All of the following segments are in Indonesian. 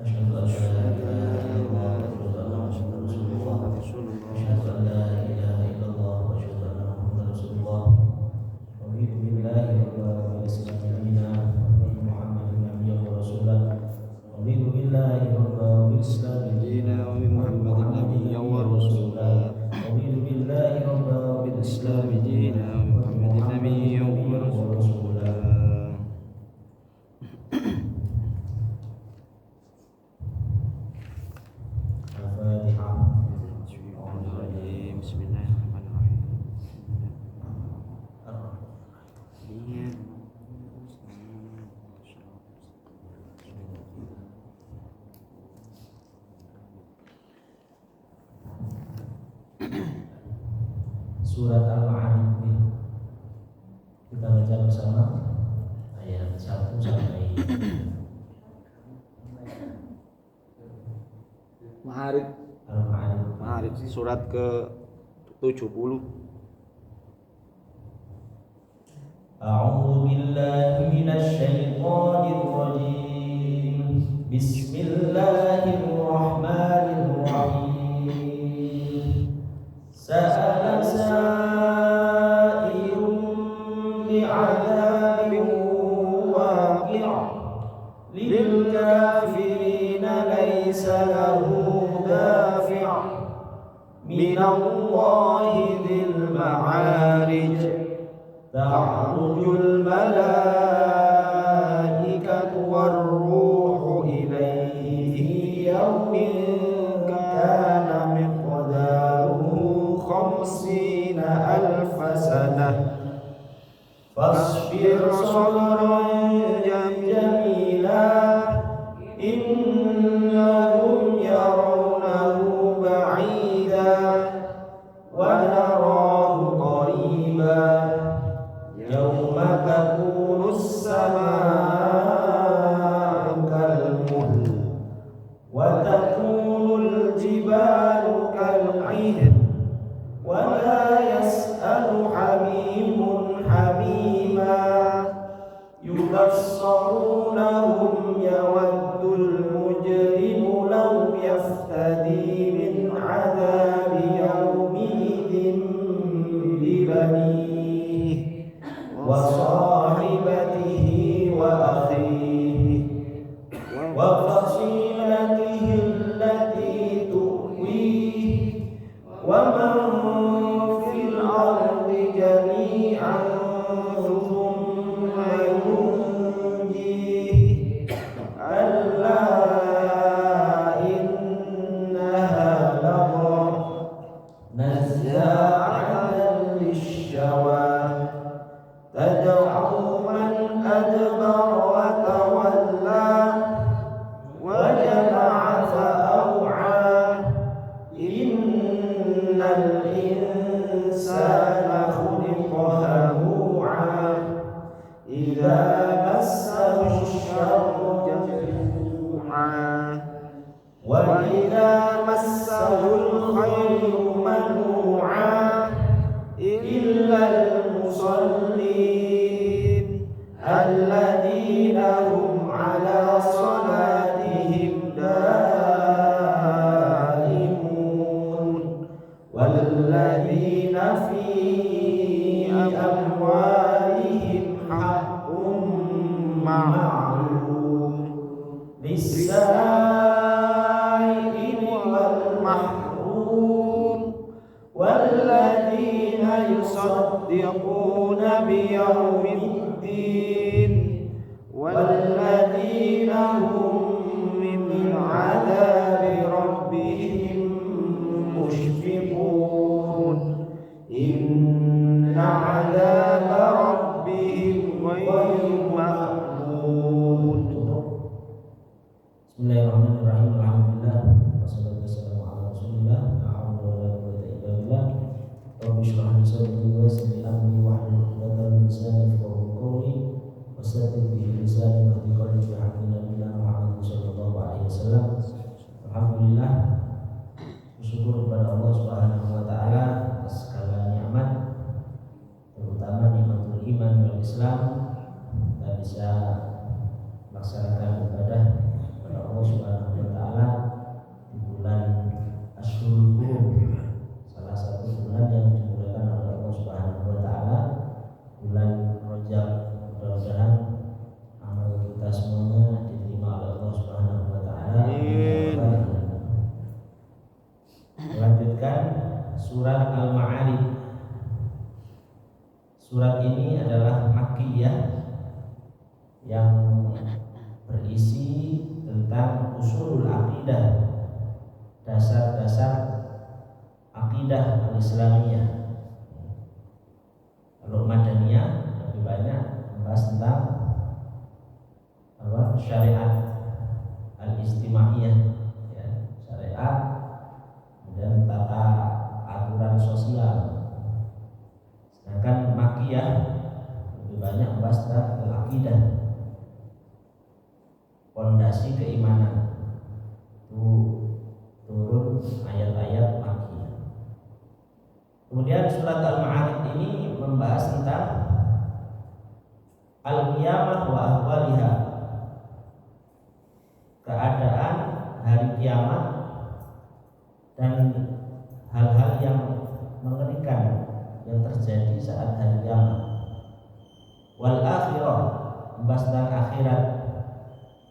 أشهد أن لا أشهد أن إله لا إلا الله إله وأشهد إلا أن الله محمدا وأشهد رسول أن الله محمدا رسول الله. أشهد أن لا إله إلا الله وأشهد أن محمدا رسول الله رضيت بالله ربا وبالإسلام دينا وبمحمد نبيا ورسولا رضيت بالله ربا وبالإسلام دينا وبمحمد نبيا ورسولا رضيت بالله ربا وبالإسلام الإسلام دينا وبمحمد نبيا ورسولا. الفاتحة. بسم الله الرحمن الرحيم. Surat Al-Ma'arij kita baca bersama ayat 1 sampai Ma'arij. Al-Ma'arij. Ma'arij surat ke-70. A'udzu billahi minasy syaithanir rajim. Bismillahirrahmanirrahim. Sa'ala sa'ilun bi'adzabin waqi' lil kafirina laysa lahu dafi' minallahi dzil ma'arij. Ta'rujul malaikatu war-ruhu ilayhi yawmin kana miqdaruhu khamsina alfa sanah fasbir sabran jamila innahum yarawnahu ba'ida wa narahu qariba yawma takunu as-samaa'u kal-muhl wa takunu al-jibalu kal-'ihn wa la yas'alu hamimun hamima yubassarunahum yawaddul mujrimu law yaftadi min 'adzabi yawmidhin bibanihi wa sahibatihi wa akhihi wa fasilatihi allati tu'wihi wa man fil ardi jami'an thumma yunjihi alla innaha lagha nazza'atan lish-shawa tad'u man adbara wa tawalla wa jama'a fa'aw'a innal insana khuliqa halu'a idza massahu asy-syarru jazu'a wa idza massahu al-khairu manu'a illa al-musallin alladhina hum 'ala salatihim daimun walladhina fi amwalihim haqqun ma'lum lis-sa'ili wal mahrum walladhina yusaddiquna biyaumiddin walladhina hum min 'adzabi rabbihim mushfiqun inna 'adzaba rabbihim ghayru ma'mun. Bismillahirrahmanirrahim. Alhamdulillah wassalatu wassalamu ala Rasulillah. La haula wala quwwata illa billah. Rabbi shrah li sadri wa yassir li amri wahlul 'uqdatam min lisani yafqahu qawli wasaddid bihi lisani wahdi qalbi bi haqqi nabiyina Muhammad sallallahu alaihi wasallam. Alhamdulillah, bersyukur kepada Allah Subhanahu wa taala atas segala nikmat, terutama nikmatul iman wal Islam, dan bisa melaksanakan ibadah kepada Allah Subhanahu Makkiyah yang berisi tentang usulul aqidah, dasar-dasar aqidah al-Islamiyah. Kalau Madaniyah lebih banyak membahas tentang syariat al-istimaiyah, ya, syariat dan tata aturan sosial. Sedangkan Makkiyah lebih banyak membahas tentang al-aqidah, fondasi keimanan. Itu turun ayat-ayat Makkiyah. Kemudian surat Al-Ma'arij ini membahas tentang al-qiyamah wa ahwaliha, keadaan hari kiamat dan hal-hal yang mengerikan yang terjadi saat hari kiamat. Wal akhirah, membahas tentang akhirat.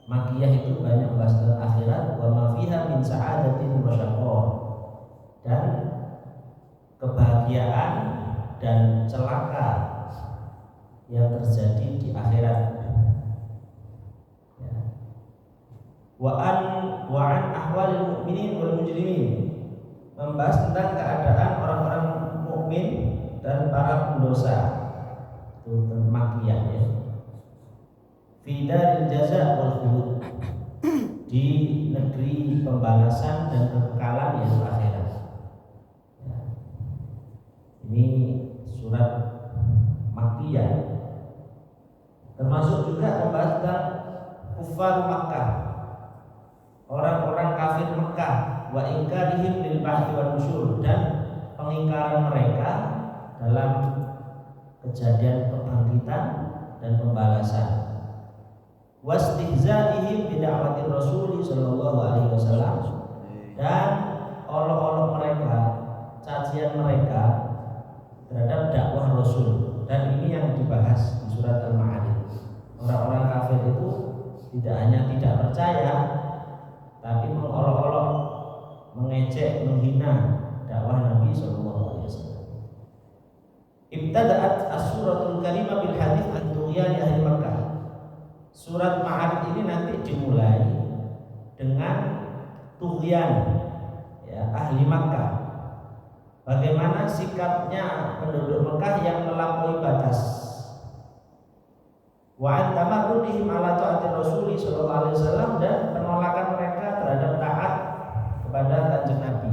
Makkiyah itu banyak membahas tentang akhirat, wa ma fiha min sa'adatin wa syaqah, dan kebahagiaan dan celaka yang terjadi di akhirat. Ya. Wa an ahwalil mu'minin wal mujrimin, membahas tentang keadaan orang-orang mukmin dan para pendosa. Itu Makkiyah, ya. Fi daril jaza wal khulud, di negeri pembalasan dan kekekalan, yaitu akhirat. Ya. Ini surat Makkiyah. Termasuk juga membahas tentang kufar Makkah, orang-orang kafir Mekah, wa ingkarihim lil ba'thi wan nusyur, dan pengingkaran mereka dalam kejadian kebangkitan dan pembalasan. Wastihza'ihim bi da'wati Rasul sallallahu alaihi wasallam, dan olok-olok mereka, cacian mereka terhadap dakwah Rasul. Dan ini yang dibahas di surat Al-Ma'arij. Orang-orang kafir itu tidak hanya tidak percaya, tapi mengolok-olok, mengejek, menghina dakwah Nabi sallallahu alaihi wasallam. Ibtada'at as-suratul karimah bil hadits an tughyan ahli Makkah. Surat Ma'arij ini nanti dimulai dengan tughyan, ya, ahli Makkah. Bagaimana sikapnya penduduk Mekah yang melampaui batas. Wa an tamarrudihim ala ta'ati Rasul sallallahu alaihi wasallam, dan penolakan mereka terhadap taat kepada Kanjeng Nabi.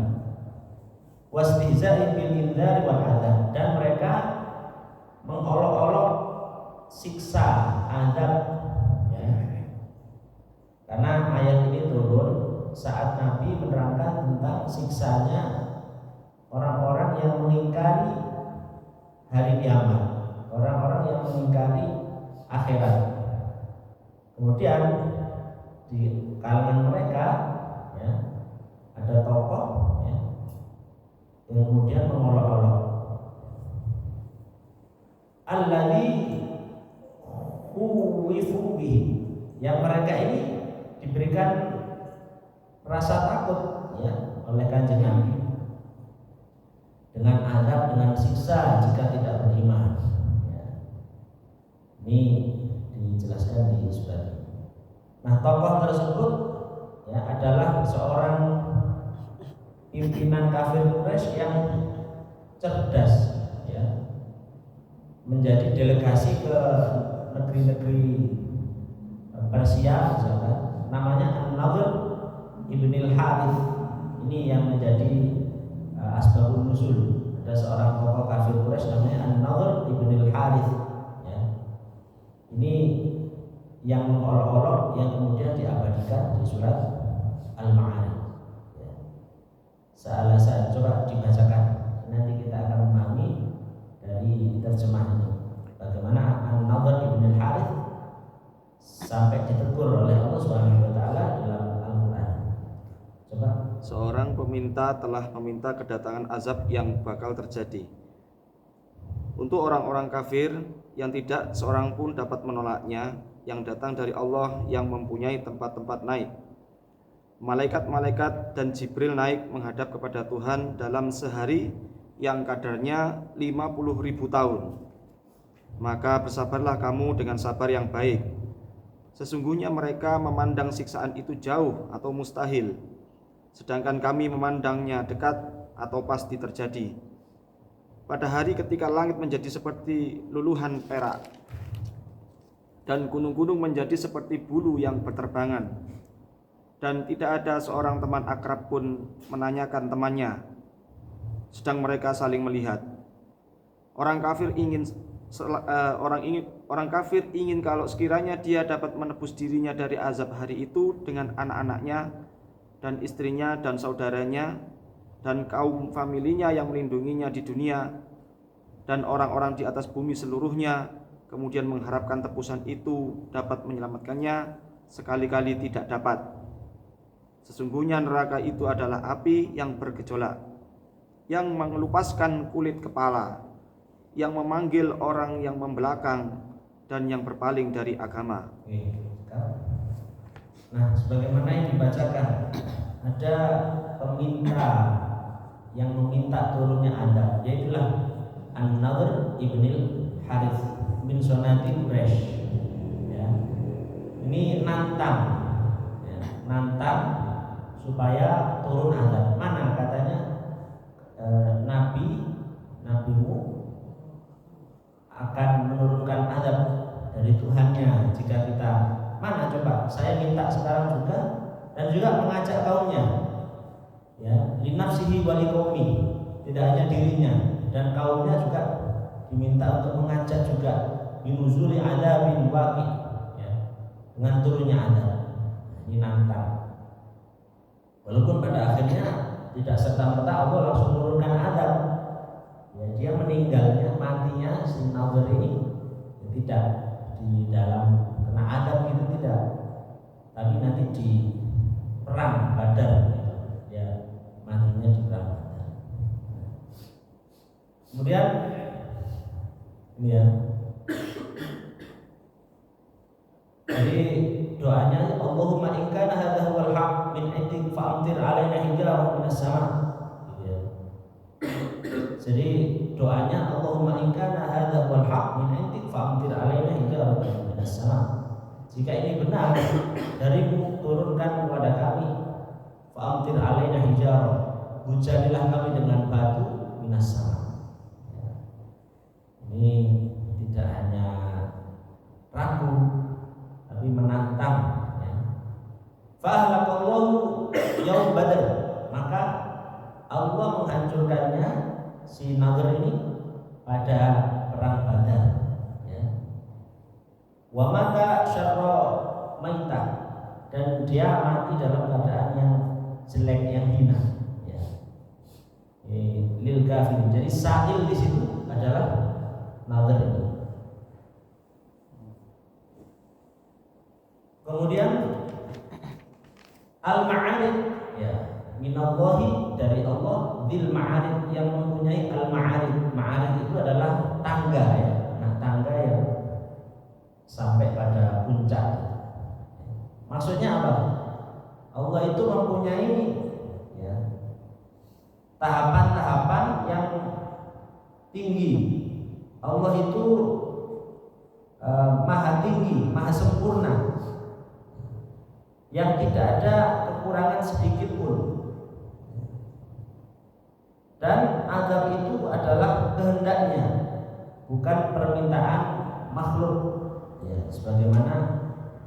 Wastihza'i bil indzar wal adzab, dan mereka mengolok-olok siksa, azab, ya. Karena ayat ini turun saat Nabi menerangkan tentang siksanya orang-orang yang mengingkari hari kiamat, orang-orang yang mengingkari akhirat. Kemudian di kalangan mereka, ya, ada tokoh, ya, yang kemudian mengolok-olok. Alladzi khuwifu bihi, yang mereka ini diberikan rasa takut, ya, oleh Kanjeng Nabi dengan azab, dengan siksa jika tidak beriman. Ya. Ini dijelaskan di surat ini. Nah, tokoh tersebut, ya, adalah seorang pimpinan kafir Quraisy yang cerdas, ya, menjadi delegasi ke negeri-negeri Persia, misalkan, namanya An-Nadhr ibn al-Harith. Ini yang menjadi asbabun nuzul. Ada seorang tokoh kafir Quraisy namanya An-Nadhr ibn al-Harith, ya. Ini yang mengolok-olok, yang kemudian diabadikan di surat Al-Ma'arij, ya. Salah coba dibacakan, nanti kita akan memahami dari terjemahan ini bagaimana An-Nadhr ibn al-Harith sampai ditegur oleh Allah Subhanahu wa taala dalam Al-Qur'an. Coba. Seorang peminta telah meminta kedatangan azab yang bakal terjadi untuk orang-orang kafir yang tidak seorang pun dapat menolaknya, yang datang dari Allah yang mempunyai tempat-tempat naik. Malaikat-malaikat dan Jibril naik menghadap kepada Tuhan dalam sehari yang kadarnya 50.000 tahun. maka bersabarlah kamu dengan sabar yang baik. Sesungguhnya mereka memandang siksaan itu jauh atau mustahil, sedangkan kami memandangnya dekat atau pasti terjadi. Pada hari ketika langit menjadi seperti luluhan perak dan gunung-gunung menjadi seperti bulu yang berterbangan, dan tidak ada seorang teman akrab pun menanyakan temannya, sedang mereka saling melihat. Orang kafir ingin kalau sekiranya dia dapat menebus dirinya dari azab hari itu dengan anak-anaknya dan istrinya dan saudaranya dan kaum familinya yang melindunginya di dunia dan orang-orang di atas bumi seluruhnya, kemudian mengharapkan tebusan itu dapat menyelamatkannya, sekali-kali tidak dapat. Sesungguhnya neraka itu adalah api yang bergejolak, yang mengelupaskan kulit kepala, yang memanggil orang yang membelakang dan yang berpaling dari agama. Nah, sebagaimana yang dibacakan, ada peminta yang meminta turunnya azab, yaitulah An-Nadhr ibnil Harith bin Sonati Quraisy. Ya. Ini nantang, ya, nantang supaya turun azab. Mana katanya nabimu akan menurunkan azab dari Tuhannya jika kita, mana coba saya minta sekarang juga, dan juga mengajak kaumnya, ya, linafsihi waliqaumi, tidak hanya dirinya dan kaumnya juga diminta untuk mengajak juga binuzuli adzabin waqi, ya, dengan turunnya azab. Ini nantang, walaupun pada akhirnya tidak serta-merta Allah langsung menurunkan azab, ya, dia meninggalnya, matinya si Nadhr ini ya, tidak di dalam kena azab gitu, tidak, tapi nanti di perang Badar, gitu. Ya, matinya di perang Badar. Kemudian ini ya, jadi doanya Allahumma in kana hadha huwal haq min indik fa'amtir alaina hijaratan minas sama. Gitu ya. Jadi doanya Allahumma in kana hadha huwal haq min indik fa'amtir alaina hijaratan minas sama. Jika ini benar darimu, turunkan kepada kami fa'amtir alaina hijaratan, hujanilah kami dengan batu minas sama. Ini tidak hanya ragu tapi menantang, ya. Fa'alakallahu yaum Badr, maka Allah menghancurkannya si Nadhr ini pada perang Badar, ya. Wa mata syarra maitah, dan dia mati dalam keadaan yang jelek, yang hina, ya. Lil kafir. Jadi sa'il di situ adalah Nadhr ini. Kemudian al-ma'arij, ya, minallahi, dari Allah, dzil ma'arij, yang mempunyai al-ma'arij. Ma'arij itu adalah tangga, ya. Nah, tangga yang sampai pada puncak. Maksudnya apa? Allah itu mempunyai, ya, tahapan-tahapan yang tinggi. Allah itu maha tinggi, maha sempurna, yang tidak ada kekurangan sedikit pun. Dan azab itu adalah kehendaknya, bukan permintaan makhluk, ya, sebagaimana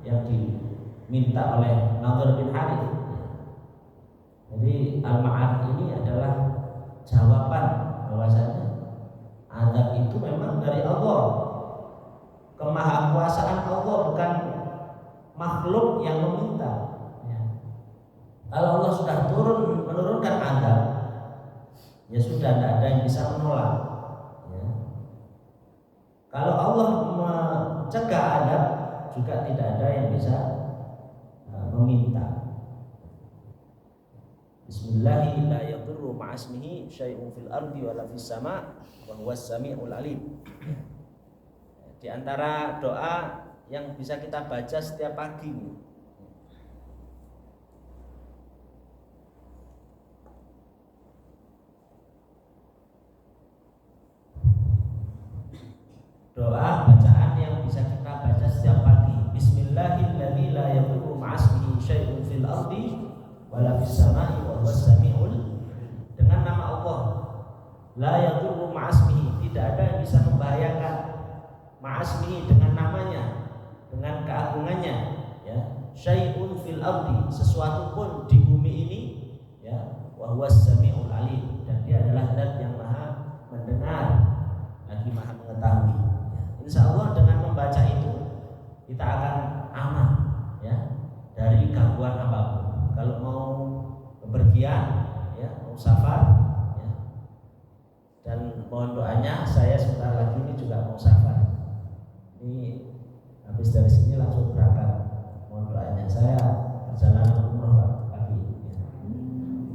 yang diminta oleh Nadhr bin Harith. Jadi al-ma'arij ini adalah jawaban bahwasanya azab itu memang dari Allah, kemahakuasaan Allah, bukan makhluk yang meminta, ya. Kalau Allah sudah menurunkan azab, ya sudah, tidak ada yang bisa menolak, ya. Kalau Allah mencegah azab, juga tidak ada yang bisa meminta. Bismillahi la yadurru ma'asmihi syai'un fil ardi wala fis sama' wa huwas sami'ul alim. Di antara doa yang bisa kita baca setiap pagi, doa ardi wala fis samai wa huwas samiul. Dengan nama Allah, la yadurru ma'asmihi, tidak ada yang bisa membahayakan ma'asmihi dengan namanya, dengan keagungannya, ya. Syai'un fil ardi, sesuatu pun di bumi ini, ya, wa huwas samiul alim, dan dia adalah zat yang maha mendengar lagi maha mengetahui, ya. Insyaallah dengan membaca itu kita akan aman, ya, dari gangguan apapun. Kalau mau bepergian, ya, mau safar, ya, dan mohon doanya, saya sebentar lagi ini juga mau safar. Ini habis dari sini langsung berangkat. Mohon doanya, saya perjalanan umroh Pak, pagi ini,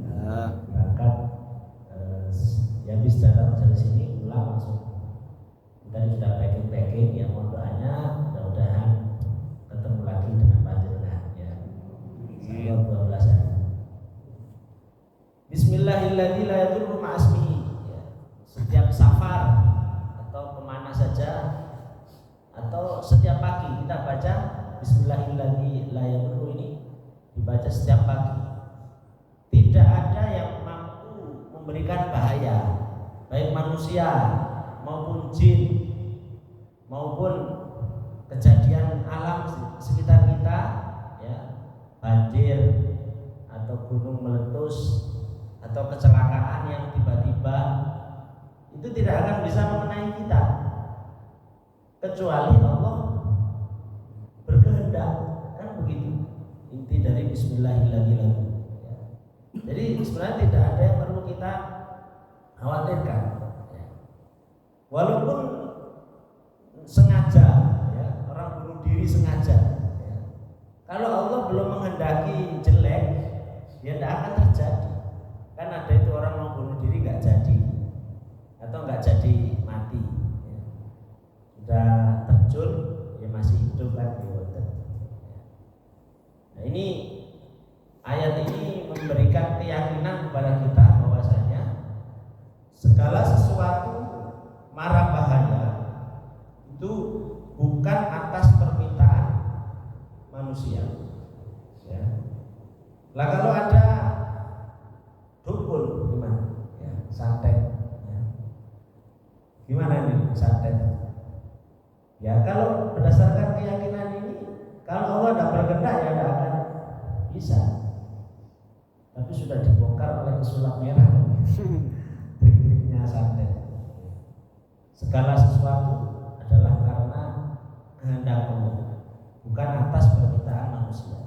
ya. Berangkat, ya habis datang dari sini pulang langsung. Kita sudah packing, ya, mohon doanya, mudah-mudahan ketemu lagi dengan panjenengan, ya. Sampai 12 hari. Bismillahirrahmanirrahim, la yadurru ma'asmihi, ya. Setiap safar atau kemana saja atau setiap pagi kita baca Bismillahirrahmanirrahim, la yadurru ini dibaca setiap pagi. Tidak ada yang mampu memberikan bahaya, baik manusia maupun jin maupun kejadian alam sekitar kita, ya, banjir atau gunung meletus atau kecelakaan yang tiba-tiba, itu tidak akan bisa mengenai kita kecuali Allah berkehendak, kan begitu inti dari Bismillahirrahmanirrahim, ya. Jadi sebenarnya tidak ada yang perlu kita khawatirkan, ya. Walaupun sengaja, ya, orang bunuh diri sengaja, ya. Kalau Allah belum menghendaki jelek, ya tidak akan terjadi. Kan ada itu orang mau bunuh diri nggak jadi, atau nggak jadi mati, ya. Sudah terjun, ya masih hidup kan, ya. Nah, ini ayat ini memberikan keyakinan kepada kita bahwasanya segala sesuatu mara bahaya itu bukan atas permintaan manusia, ya. Lah kalau ada dukun gimana? Ya, santet, ya. Gimana nih santet? Ya kalau berdasarkan keyakinan ini, kalau Allah tidak berkehendak ya tidak akan bisa. Tapi sudah dibongkar oleh pesulap merah trik-triknya santet. Segala sesuatu adalah karena kehendak Allah, bukan atas permintaan manusia.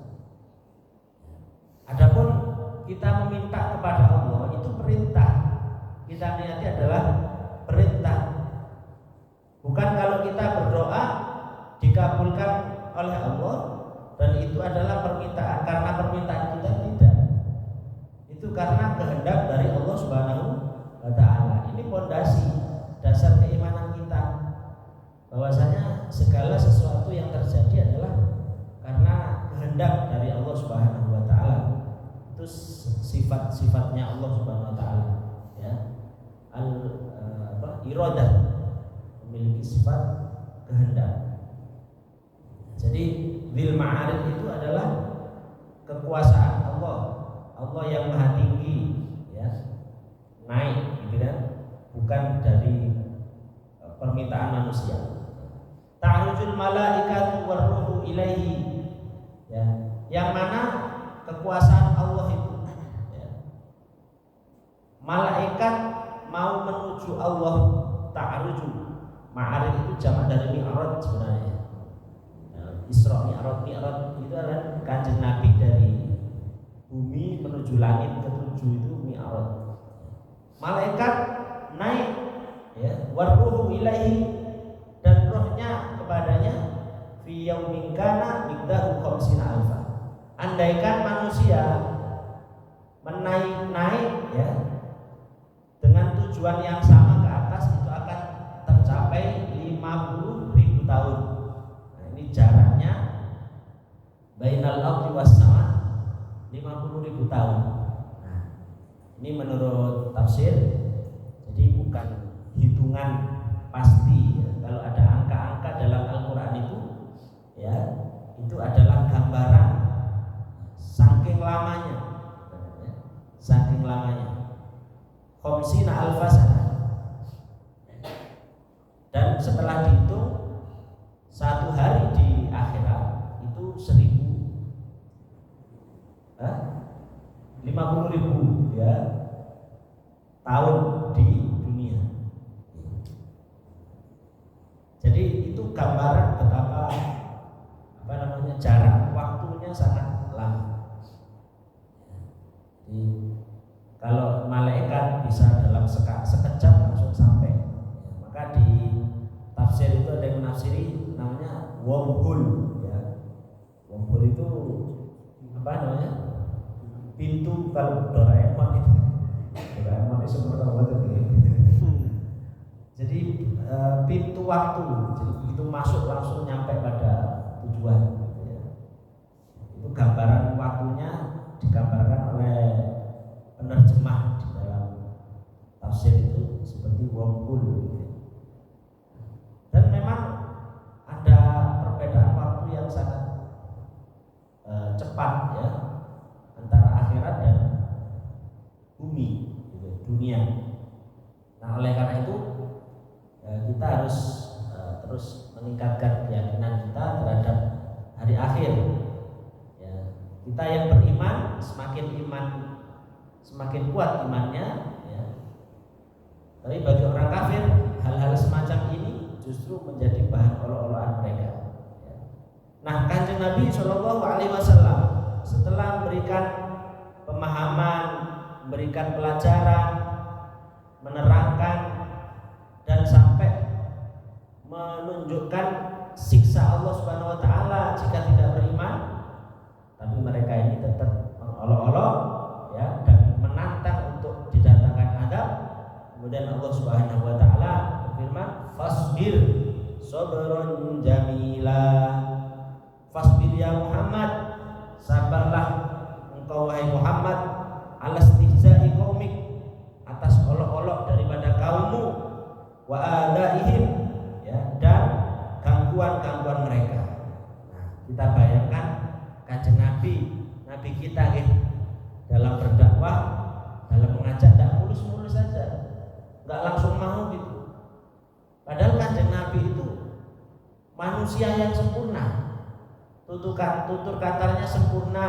Adapun kita meminta kepada Allah itu perintah. Kita niati adalah perintah. Bukan kalau kita berdoa dikabulkan oleh Allah dan itu adalah permintaan karena permintaan kita, tidak. Itu karena kehendak dari Allah Subhanahu wa taala. Ini pondasi dasar keimanan kita bahwasanya segala sesuatu yang terjadi adalah karena kehendak dari Allah Subhanahu wa taala. Itu sifat-sifatnya Allah Subhanahu wa taala, ya. Iradah, memiliki sifat kehendak. Jadi dzil ma'arij itu adalah kekuasaan Allah, Allah yang maha tinggi, ya, naik, gitu kan, bukan dari permintaan manusia. Ta'rujul malaikatu warruhu ilaihi, ya, yang mana kekuasaan Allah itu, ya. Malaikat mau menuju Allah, ta'ruju. Ma'arij itu jamak dari mi'raj sebenarnya. Isra Mi'raj itu adalah kanjeng Nabi dari bumi menuju langit ketujuh, itu Mi'raj. Malaikat naik, ya, warruhu ilaihi, dan rohnya kepadanya fi yaumin kana miqdaru khamsina alfa. Andaikan manusia menaik, ya, dengan tujuan yang sama ke atas, itu akan tercapai 50.000 tahun. Nah, ini jaraknya bainal ardi was sama 50.000 tahun. Nah, ini menurut tafsir, jadi bukan hitungan pasti, ya. Kalau ada angka-angka dalam Al-Quran itu, ya, itu adalah gambaran saking saking lamanya, saking lamanya. Khamsina alfasana. Dan setelah dihitung, satu hari di akhirat itu 50.000 ya tahun di dunia. Jadi itu gambaran betapa jarak waktunya sangat lama. Jadi kalau malaikat bisa dalam sekejap langsung sampai, maka di tafsir itu ada yang menafsiri namanya wormhole ya. Wormhole itu apa namanya? Pintu kalau Doraemon itu. Doraemon itu sebenarnya jadi pintu waktu. Jadi itu masuk langsung nyampe pada tujuan. Ya. Itu gambaran waktunya digambarkan oleh penerjemah di dalam tafsir itu seperti wormhole. Dan memang ada perbedaan waktu yang sangat cepat ya antara akhirat dan bumi, gitu, dunia. Nah oleh karena itu kita harus terus meningkatkan keyakinan kita terhadap hari akhir. Ya, kita yang beriman semakin kuat imannya. Ya. Tapi bagi orang kafir hal-hal semacam ini justru menjadi bahan olok-olokan mereka. Ya. Nah Kanjeng Nabi SAW setelah memberikan pemahaman, memberikan pelajaran, menerangkan dan sampai menunjukkan siksa Allah Subhanahu wa taala jika tidak beriman, tapi mereka ini tetap mengolok-olok ya dan menantang untuk didatangkan azab. Kemudian Allah Subhanahu wa taala berfirman, "Fasbir sabran jamila." Fasbir ya Muhammad, sabarlah engkau wahai Muhammad, alastihza'i qaumik, atas olok-olok daripada kaummu, wa adaihim ya, dan gangguan-gangguan mereka. Nah, kita bayangkan Kanjeng Nabi kita dalam berdakwah, dalam mengajak tidak mulus-mulus saja, nggak langsung mau gitu. Padahal Kanjeng Nabi itu manusia yang sempurna. Tutur katanya sempurna,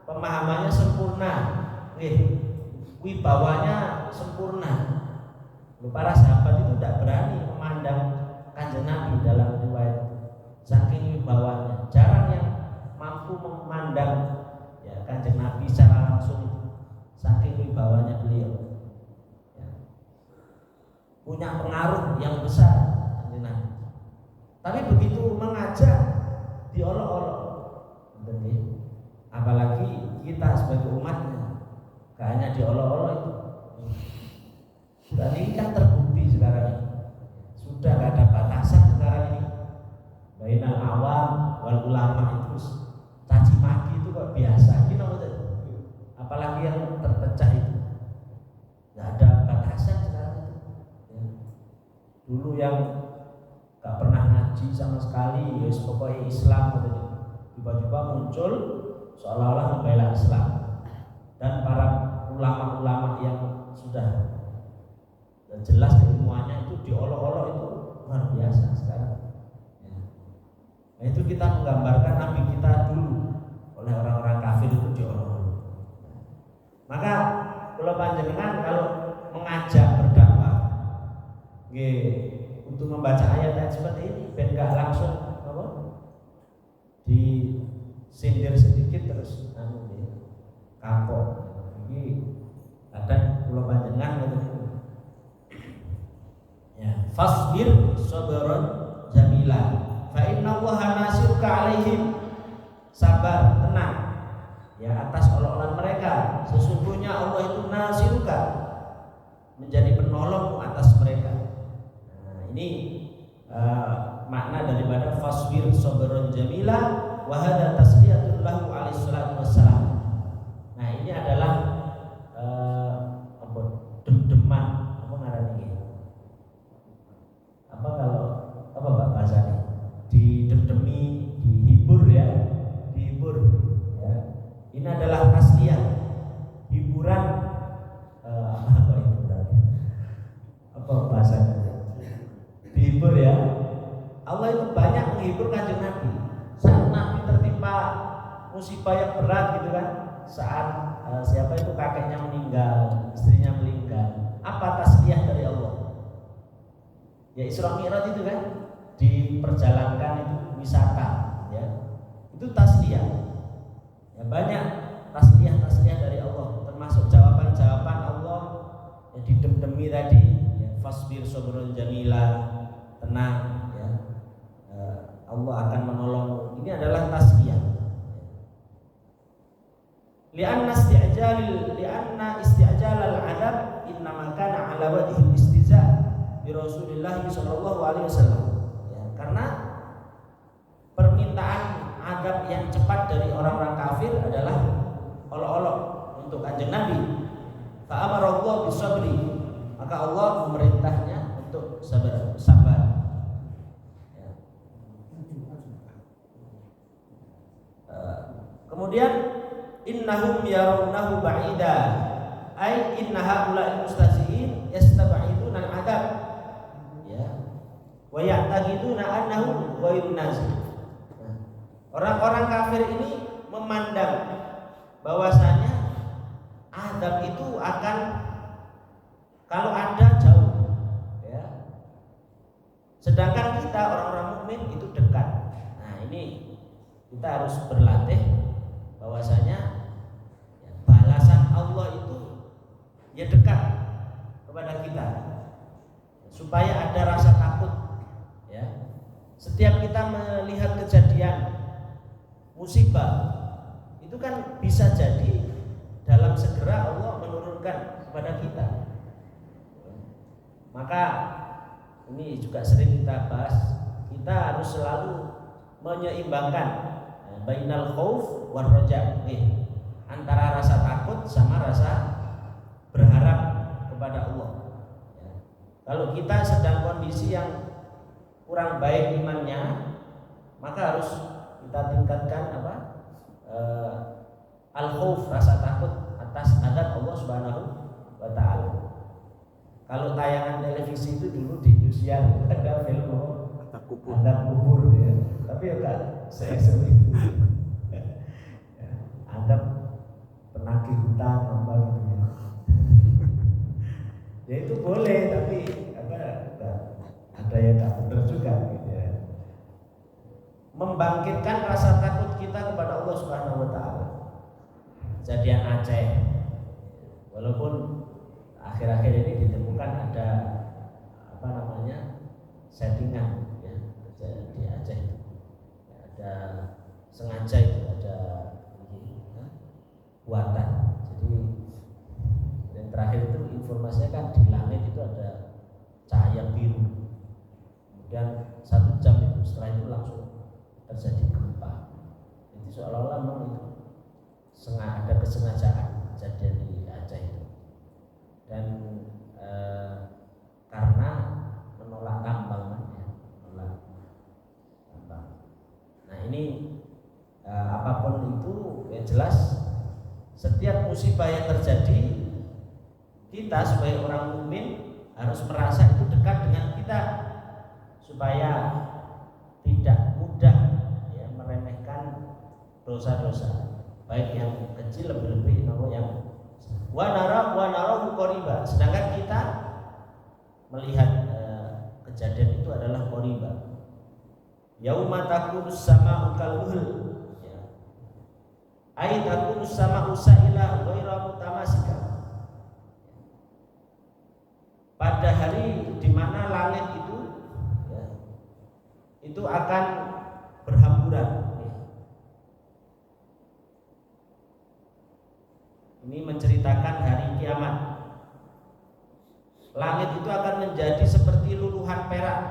pemahamannya sempurna, wibawanya sempurna. Para sahabat itu tidak berani memandang Kanjeng Nabi dalam riwayat, saking wibawanya. Jarang yang mampu memandang ya Kanjeng Nabi secara langsung, saking wibawanya beliau. Ya. Punya pengaruh yang besar Kanjeng Nabi. Tapi begitu mengajak diolok-olok, apalagi kita sebagai umatnya, gak hanya diolok-olok itu. Dan ini kan terbukti sekarang ini, sudah gak ada batasan sekarang ini. Bainal awam wal ulama itu caci maki itu kok biasa, gitu apalagi yang terpecah itu, gak ada batasan sekarang itu. Ya. Dulu yang gak pernah ngaji sama sekali, ya pokoknya Islam gitu. Tiba-tiba muncul seolah-olah membela Islam. Dan para ulama-ulama yang sudah jelas ilmuannya itu diolok-olok itu luar biasa sekarang. Ya. Nah itu kita menggambarkan Nabi kita dulu oleh orang-orang kafir itu diolok-olok. Maka kalau panjenengan kalau mengajak berdakwah, untuk membaca ayat-ayat seperti ini, ben gak langsung disindir sedikit terus kapok. Ini kadang pulau panjenengan gitu. Ya, fasbir sabran jamila, fa innallaha nasiruka alaihim. Sabar, tenang ya atas olok-olokan mereka. Sesungguhnya Allah itu nasiruka, menjadi penolong atas mereka. Ini makna daripada fasbir sabran jamila wa hadza tasliyatul lahu alaihi salatu wassalam. Nah, ini adalah dem-deman apa ngarani iki? Apa kalau apa Pak bahasanya? Didem-demi, dihibur ya. Dihibur ya. Ini adalah tasliyah, hiburan, apa hiburan? Apa bahasanya? Dihibur ya. Allah itu banyak menghibur Kanjeng Nabi. Saat Nabi tertimpa musibah yang berat gitu kan, saat siapa itu kakeknya meninggal, istrinya meninggal, apa tasliyah dari Allah? Ya Isra Mi'raj itu kan, diperjalankan itu wisata, ya itu tasliyah. Ya, banyak tasliyah dari Allah, termasuk jawaban-jawaban Allah yang didem-demi tadi, ya, fasbir sabrul jamila, tenang, ya, Allah akan menolong. Ini adalah tasliyah. Lianna isti'jalal adab innama kana ala wajhil istiza bi Rasulillah sallallahu alaihi wasallam. Ya, karena permintaan adab yang cepat dari orang-orang kafir adalah olok-olok untuk Kanjeng Nabi. Fa amara Allah bisabri, maka Allah memerintahnya untuk sabar. Ya. Kemudian innahum yarawnahu ba'ida, ay inna haula'il mustazi'in yastab'iduna al-'adab, ya, wa ya'taqiduna annahu ghairu nazil. Orang-orang kafir ini memandang bahwasanya azab itu akan, kalau ada, jauh, ya. Sedangkan kita orang-orang mukmin itu dekat. Nah, ini kita harus berlatih bahwasanya ya, balasan Allah itu ya dekat kepada kita, supaya ada rasa takut, ya. Setiap kita melihat kejadian musibah itu kan bisa jadi dalam segera Allah menurunkan kepada kita. Maka ini juga sering kita bahas, kita harus selalu menyeimbangkan bainal khauf war raja, antara rasa takut sama rasa berharap kepada Allah. Ya. Kalau kita sedang kondisi yang kurang baik imannya, maka harus kita tingkatkan al-khauf, rasa takut atas adab Allah Subhanahu wa taala. Kalau tayangan televisi itu dulu di Indosiar ada film adab kubur, ya. Tapi ya enggak se-ekstrem itu. Adab penagih hutang apa gitu ya. Ya itu boleh, tapi ada yang enggak benar juga gitu ya. Membangkitkan rasa takut kita kepada Allah Subhanahu wa taala. Kejadian Aceh, walaupun akhir-akhir ini ditemukan ada settingan, ya, di Aceh itu ada sengaja, itu ada buatan. Jadi yang terakhir itu informasinya kan di langit itu ada cahaya biru, kemudian 1 jam itu setelah itu langsung terjadi gempa. Jadi seolah-olah memang itu ada kesengajaan kejadian di Aceh itu, dan karena menolak tambang, ya, menolak tambang. Nah ini apapun itu, ya jelas setiap musibah yang terjadi, kita sebagai orang mukmin harus merasa itu dekat dengan kita, supaya tidak mudah, ya, meremehkan dosa-dosa, baik yang kecil lebih-lebih maupun yang wa narahu qariba. Sedangkan kita melihat kejadian itu adalah qariba. Yauma takunus sama'u kalmuhl, ya. Ai takunus sama'u sa'ila ghairu mutamasika. Pada hari di mana langit itu, ya, itu akan berhamburan. Ini menceritakan hari kiamat. Langit itu akan menjadi seperti luluhan perak.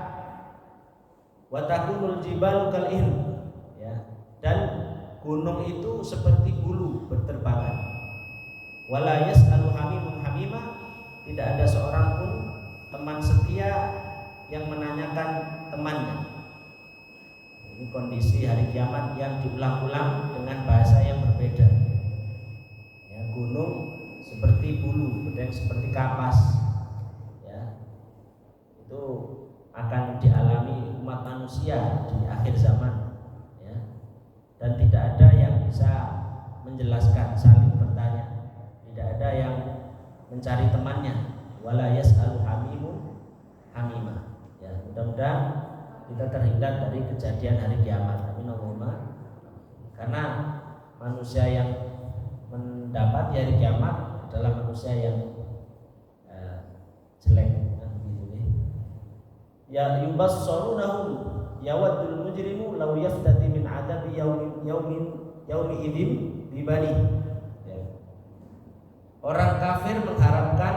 Wa takunul jibalu kal ihn, ya. Dan gunung itu seperti bulu berterbangan. Wala yas'alu hamimun hamima, tidak ada seorang pun teman setia yang menanyakan temannya. Ini kondisi hari kiamat yang diulang-ulang dengan bahasa yang berbeda. benteng seperti kapas, ya, itu akan dialami umat manusia di akhir zaman, ya. Dan tidak ada yang bisa menjelaskan, saling bertanya, tidak ada yang mencari temannya. Wala yas'alu hamimun hamimah. Ya, mudah-mudahan kita terhindar dari kejadian hari kiamat. Amin Allahumma. Karena manusia yang mendapat hari kiamat adalah manusia yang jelek. Ya yubassarunahum yawaddul mujrimu law yaftati min adabi yaumi idzin bibani. Ya. Orang kafir mengharapkan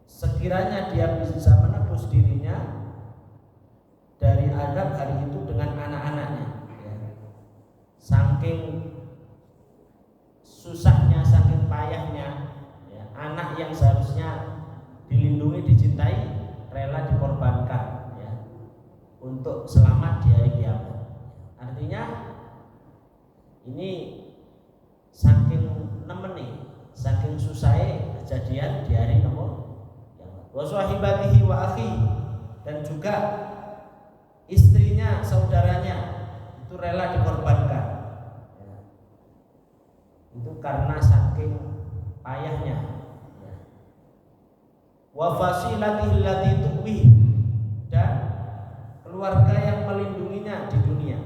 sekiranya dia bisa menebus dirinya dari azab hari itu dengan anak-anaknya, ya. Saking susahnya, saking payahnya, ya, anak yang seharusnya dilindungi, dicintai, rela dikorbankan, ya, untuk selamat di hari kiamat. Artinya ini saking nemeni, saking susahnya kejadian di hari nomor kiamat. Wa sahibatihi wa akhi, dan juga istrinya, saudaranya itu rela dikorbankan, ya. Itu karena saking payahnya. Wa fasilatihi allati tuwi, dan keluarga yang melindunginya di dunia.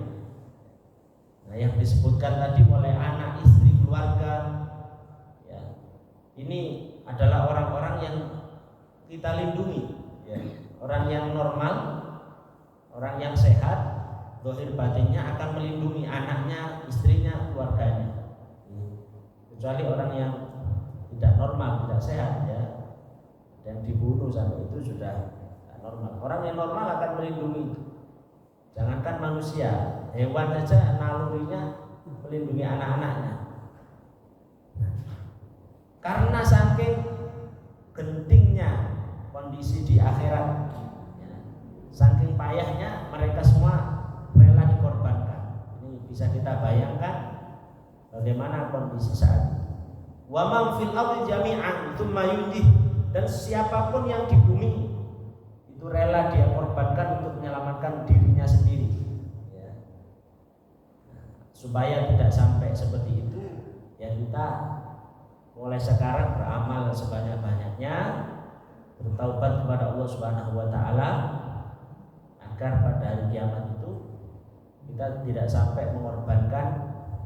Nah, yang disebutkan tadi oleh anak, istri, keluarga, ya, ini adalah orang-orang yang kita lindungi, ya. Orang yang normal, orang yang sehat, zahir batinnya akan melindungi anaknya, istrinya, keluarganya. Kecuali orang yang tidak normal, tidak sehat, ya, yang dibunuh sampai itu sudah normal. Orang yang normal akan melindungi. Jangankan manusia, hewan saja nalurinya melindungi anak-anaknya. Karena saking gentingnya kondisi di akhirat, ya, saking payahnya, mereka semua rela dikorbankan. Ini bisa kita bayangkan bagaimana kondisi saat ini. Wa man fil ardi jami'an tsumma yunjih, dan siapapun yang di bumi itu rela dia korbankan untuk menyelamatkan dirinya sendiri, ya. Supaya tidak sampai seperti itu, ya, kita mulai sekarang beramal sebanyak-banyaknya, bertaubat kepada Allah Subhanahu wa taala, agar pada hari kiamat itu kita tidak sampai mengorbankan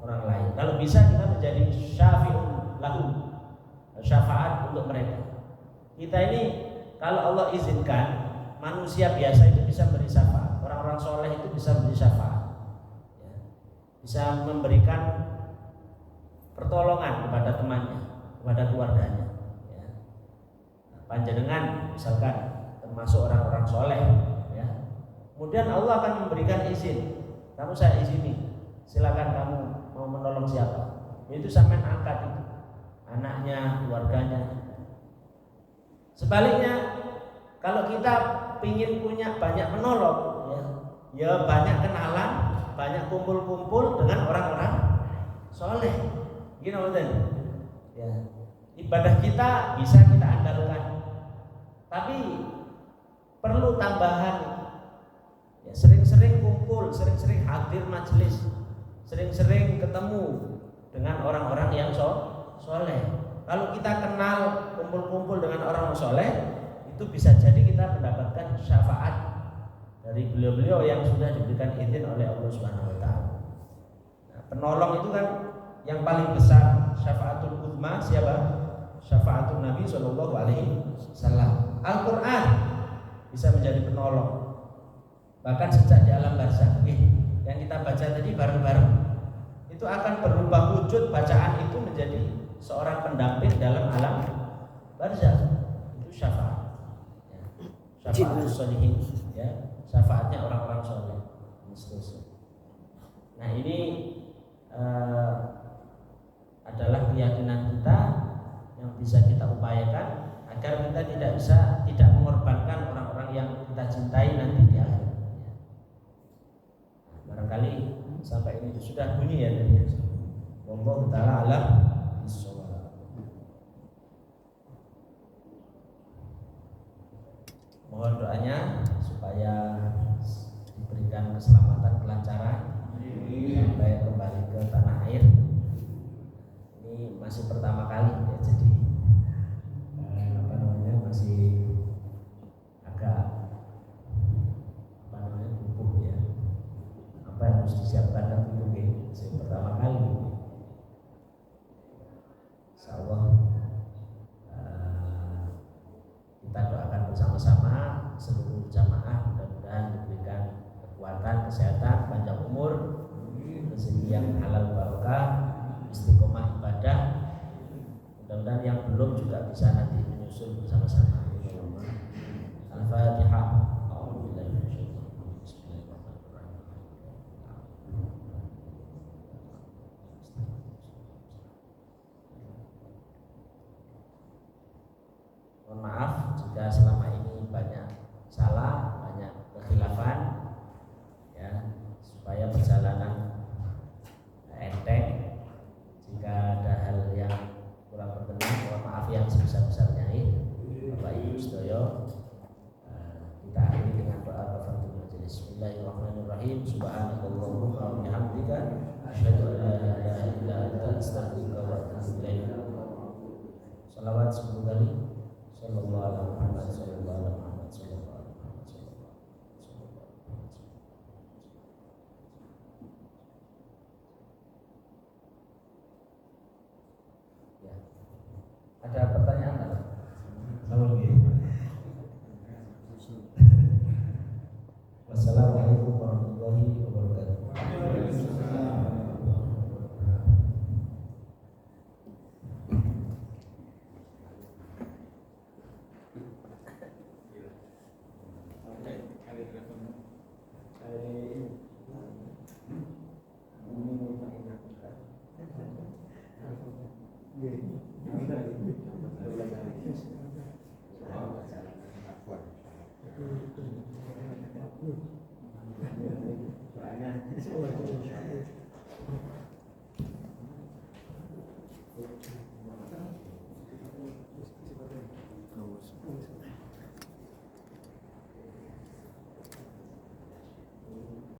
orang lain. Kalau bisa kita menjadi syafi'un lahum, syafaat untuk mereka. Kita ini kalau Allah izinkan, manusia biasa itu bisa beri syafaat, orang-orang soleh itu bisa beri syafaat, ya. Bisa memberikan pertolongan kepada temannya, kepada keluarganya, ya. Nah, panjenengan misalkan termasuk orang-orang soleh, ya. Kemudian Allah akan memberikan izin, kamu saya izini, silakan kamu mau menolong siapa, itu sampai angkat itu, anaknya, keluarganya. Sebaliknya, kalau kita ingin punya banyak penolong, ya banyak kenalan, banyak kumpul-kumpul dengan orang-orang soleh, gitu betul. Ya, ibadah kita bisa kita andalkan, tapi perlu tambahan. Ya, sering-sering kumpul, sering-sering hadir majelis, sering-sering ketemu dengan orang-orang yang soleh. Kalau kita kenal, kumpul-kumpul dengan orang soleh, itu bisa jadi kita mendapatkan syafaat dari beliau-beliau yang sudah diberikan izin oleh Allah Subhanahu wa taala. Nah, penolong itu kan yang paling besar, syafaatul uzma siapa? Syafaatul Nabi sallallahu alaihi wasallam. Al-Qur'an bisa menjadi penolong. Bahkan sejak di alam barzakh, yang kita baca tadi bareng-bareng, itu akan berubah wujud bacaan itu menjadi seorang pendamping dalam alam barzakh. Itu syafaat, ya. Syafaatus sholihin, ya, syafaatnya orang-orang soleh. Nah, ini adalah keyakinan kita yang bisa kita upayakan agar kita tidak mengorbankan orang-orang yang kita cintai nanti di akhir. Barangkali sampai ini sudah bunyi ya tadi. Wallahu taala alam. masih pertama kali ya, jadi apa namanya masih agak apa namanya bubuh ya, apa yang harus disiapkan kan itu masih pertama kali. Insyaallah kita doakan bersama-sama seluruh jamaah, mudah-mudahan diberikan kekuatan, kesehatan, panjang umur, rezeki yang halal barokah, istiqomah ibadah. Mudah-mudahan yang belum juga bisa nanti menyusul bersama-sama. Al-Fatihah. Mohon maaf jika selama ini banyak salah, banyak kekhilafan ya, supaya perjalanan enteng. Jika ada hal yang kurang berkenan, mohon maaf yang sebesar-besarnya. Bapak Ibu sedaya, kita akhiri dengan doa kafaratul majelis. Bismillahirrahmanirrahim. Subhanakallahumma wa bihamdika asyhadu an la ilaha illa anta astaghfiruka wa atubu ilaik. Salawat 10 kali. Sallallahu alaihi Muhammad sallallahu alaihi Muhammad sallallahu alaihi Muhammad sallallahu alaihi Muhammad. Ya. Ada pertanyaan enggak? Wassalamualaikum warahmatullahi wabarakatuh. Ini